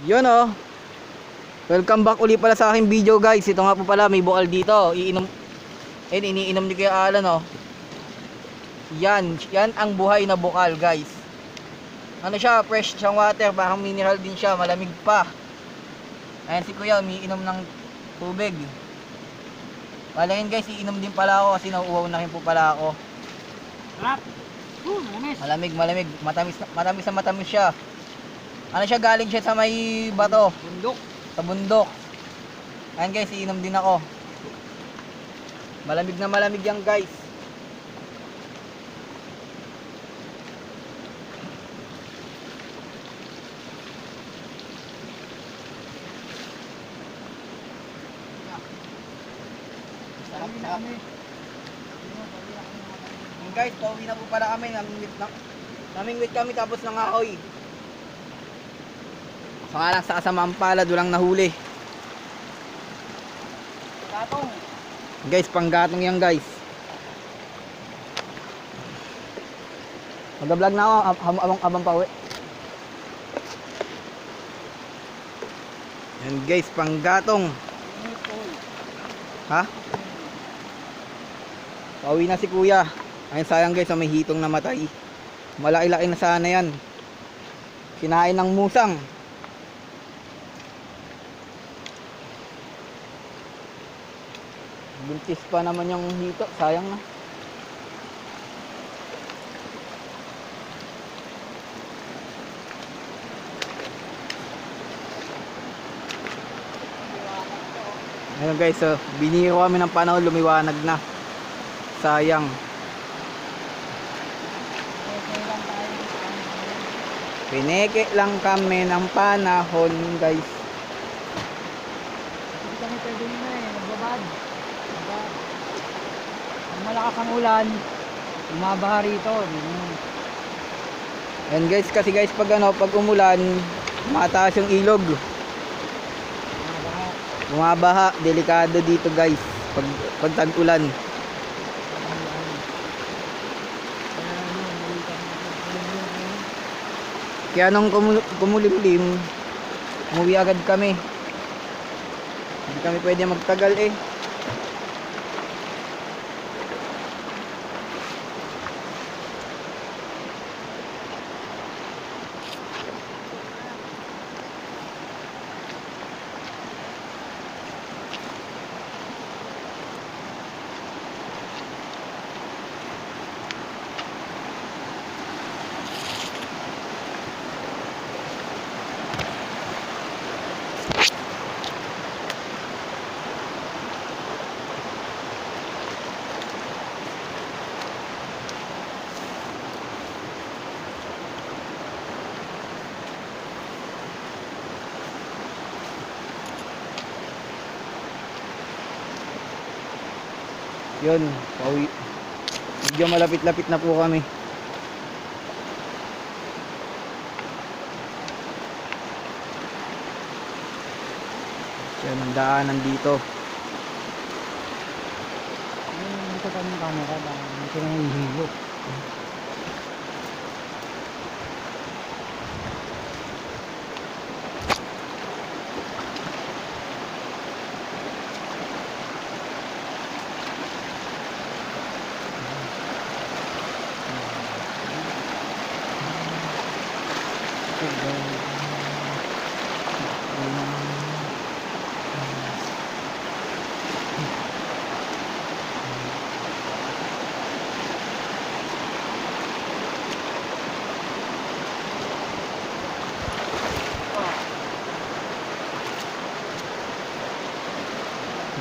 Yun oh. Welcome back uli pala sa aking video guys. Ito nga po pala may bukal dito. Iniinom ni Kuya Alan oh. Yan ang buhay na bukal guys. Ano siya, fresh siyang water, parang mineral din siya, malamig pa. Ayan si Kuya, umiinom ng tubig. Malaking guys, iinom din pala ako kasi nauuwaw na rin po pala ako. Sarap. Malamig, matamis siya. Ano siya, galing siya sa may bato, Bundok. sa bundok. Ayan guys, iinom din ako. Malamig na malamig yan guys. Sarap. Guys, pauwi na po pala kami. Namingwit kami tapos nangahoy. So nga lang sa kasamang palad, walang nahuli. Gatong. Guys, panggatong yan guys. Mag-vlog na ako abang pauwi. Yan guys, panggatong. Ha? Pauwi na si Kuya. Ayun, sayang guys, may hitong namatay. Malaki-laki na sana yan. Kinain ng musang. Buntis pa naman yung hito, sayang na. Ayun guys, so biniro kami ng panahon, lumiwanag na. Sayang. Pineke lang kami ng panahon guys. Hindi kami pwede nyo nagbabad. Ang malakas ang ulan, umabaha rito. And guys, kasi guys pag umulan, mataas yung ilog. Bumabaha, delikado dito guys pag tag-ulan. Kaya nung kumulimlim, umuwi agad kami. Hindi kami pwede magtagal eh. Yun, pauwi. Medyo malapit-lapit na po kami. Yan ang daanan dito. Dito kami ng camera, dito na yung hilo.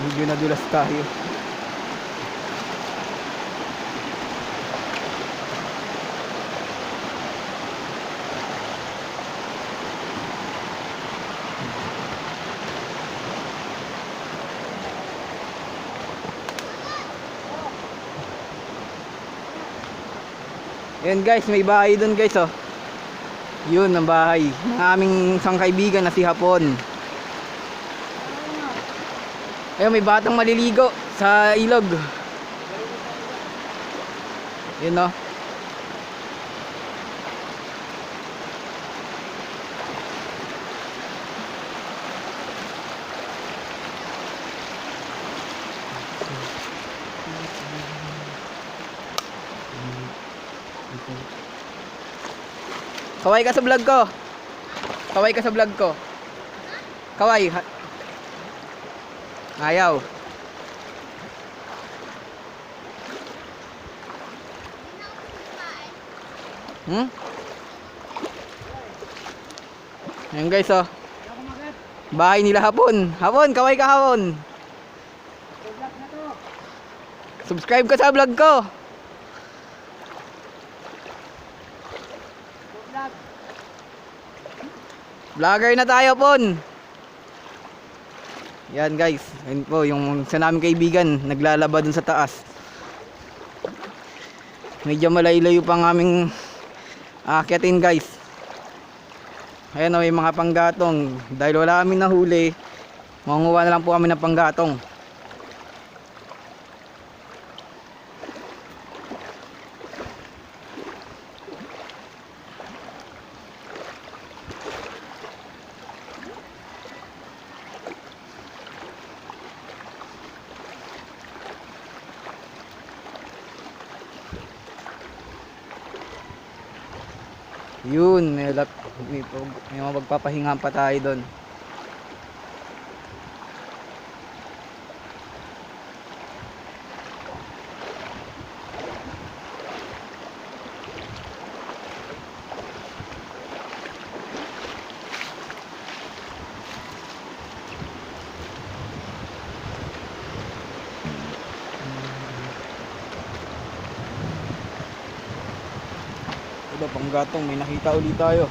Medyo nadulas tayo. Ayan guys, may bahay doon guys oh. Yun ang bahay ng aming isang kaibigan na si Hapon. Ayun, may batang maliligo sa ilog. Yun no. Kaway ka sa vlog ko. Kaway ka sa vlog ko. Kaway. Ayaw. Hmm? Ayan guys, oh. Bahay nila hapon. Hapon, kaway ka hapon. Subscribe ka sa vlog ko. Vlogger na tayo pon. Yan guys. Ayun po yung isa naming kaibigan naglalaba dun sa taas. Medyo malayo-layo pa ng aming aakyatin guys. Ayan o, yung mga panggatong. Dahil wala kami nahuli, mangunguha na lang po kami ng panggatong. Yun, may mga magpapahinga pa tayo doon. Ito, panggatong, may nakita ulit tayo.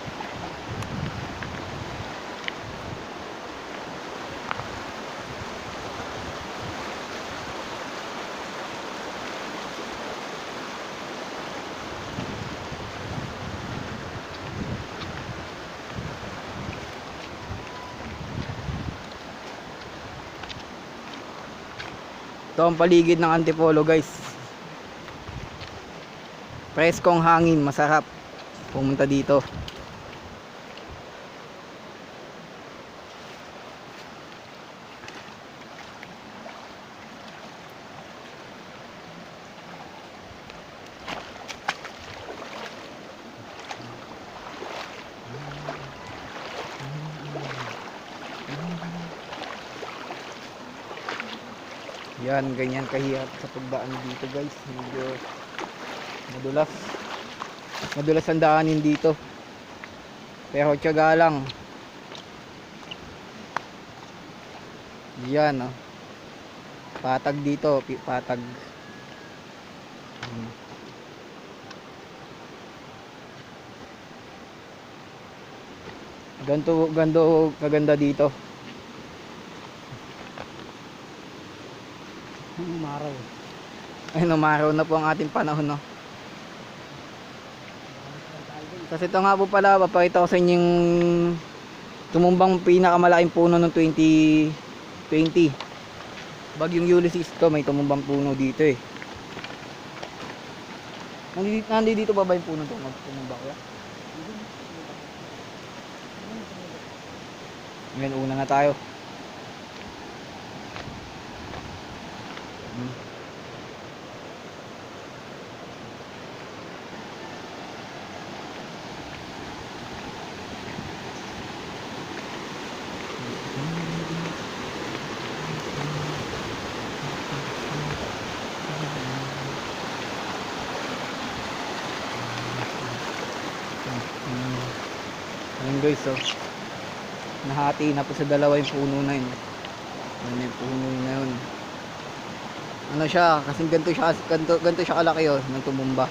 Ito ang paligid ng Antipolo guys. Preskong hangin, masarap pumunta dito. Yan, ganyan kahirap sa pagdaan dito guys. Medyo madulas ang daanin dito, pero tiyaga lang. Yan oh. Patag dito, patag. Ganto kaganda dito. Umaraw. Ayun, umaraw na po ang ating panahon, no. Kasi ito nga po pala, papakita ko sa inyo yung tumumbang pinakamalaking puno noong 2020. Bagyong Ulysses to, may tumumbang puno dito eh. Nandito ba yung puno to? Tumumbang kaya? Ngayon, una na tayo. Ayan guys, so nahati na po sa dalawa yung puno na yun. Ayan yung puno na yun. Ano siya, kasi ganito siya kalaki oh, nang tumumba.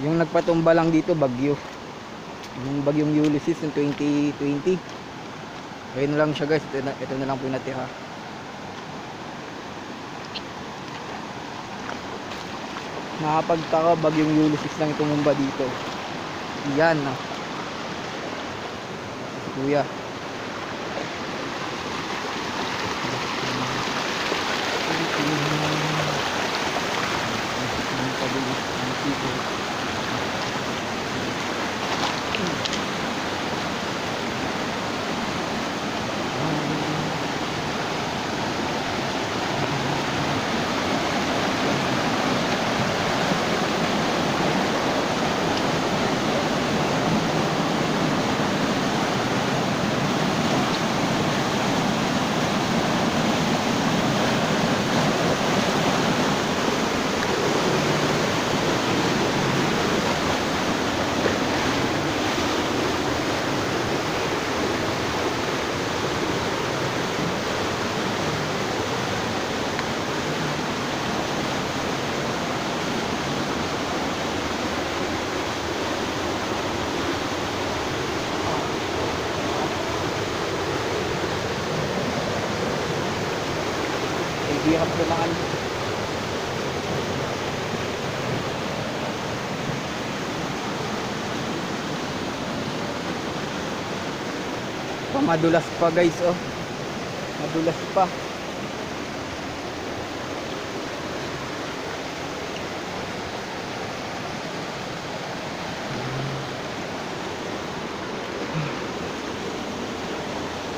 Yung nagpatumba lang dito, bagyo. Yung bagyong Ulysses ng 2020. Ayun na lang siya guys, ito na lang po yung natira. Nakapagtaka, bagyong Ulysses lang tumumba dito. Yan ah. Si kuya. hirap dumaan. Madulas pa guys, oh. Madulas pa.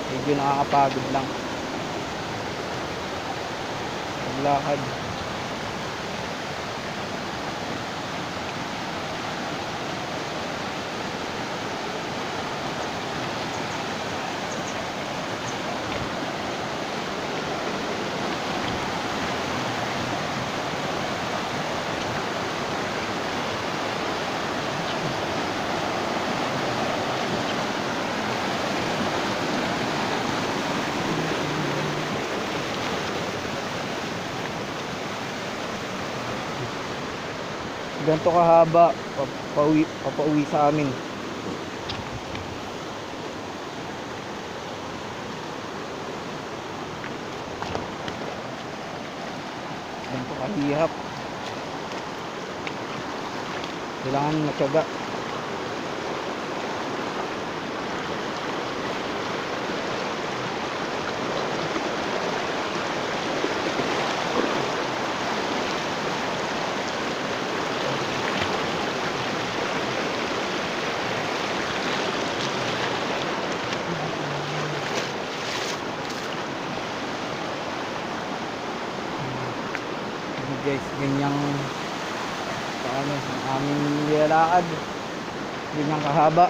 Medyo nakakapagod lang maglakad. Ganito kahaba papauwi sa amin. Ganito kahirap. Kailangan matyaga. Guys, ganyang paano ang aming nilalakad, ganyang kahaba.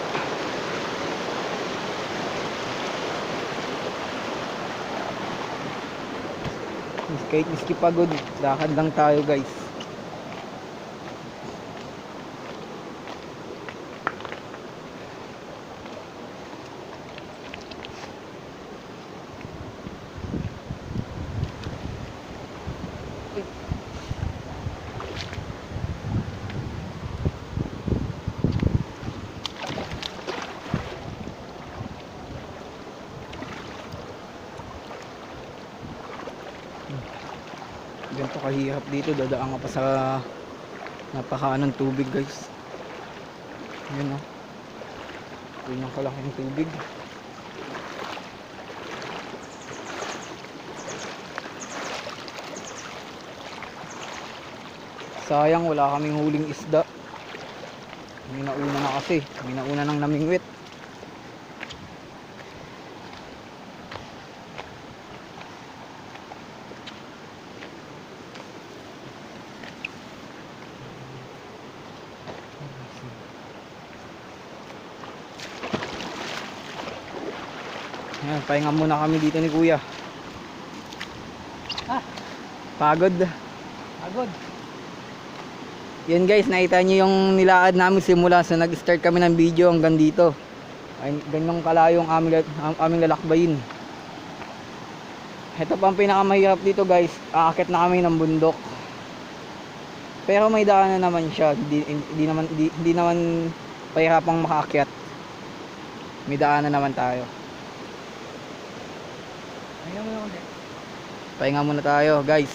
Kahit miski pagod, lakad lang tayo guys. Ganito kahirap dito, dadaan ka pa sa napakaanong tubig guys. Yun o, ganyang kalaking tubig. Sayang wala kaming huling isda. May nauna na kasi, may nauna nang namingwit. Ayan, pahinga muna kami dito ni kuya. Pagod. Agod. Yan guys, nakita nyo yung nilakad namin simula sa nag-start kami ng video hanggang dito. Ay, ganyang kalayo ang aming lalakbayin. Ito pa ang pinakamahirap dito guys, aakyat na kami ng bundok. Pero may daanan naman siya, hindi naman pahirapang makaakyat. May daanan naman tayo. Pahinga muna tayo guys.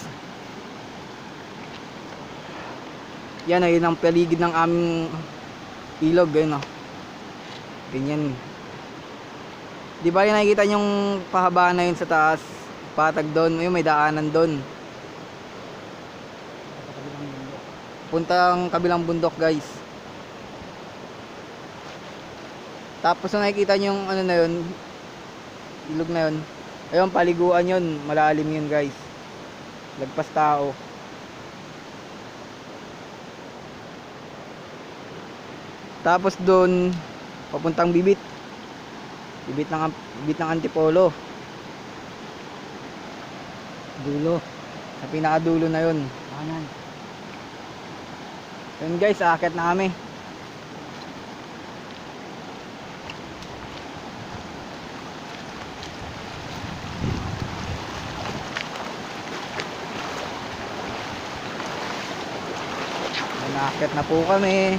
Yan ay ang paligid ng aming ilog, ayun oh. Ganyan. Di ba yung nakikita yung pahabaan na yun sa taas, patag doon, may daanan doon. Puntang kabilang bundok guys. Tapos na nakikita nyo yung ano na yun, ilog na yun, ayun paliguan yun, malalim yun guys, lagpas tao. Tapos doon papuntang bibit ng Antipolo, dulo, sa pinakadulo na yun. Kanan. Yun guys, aakyat na kami. Aakyat na po kami.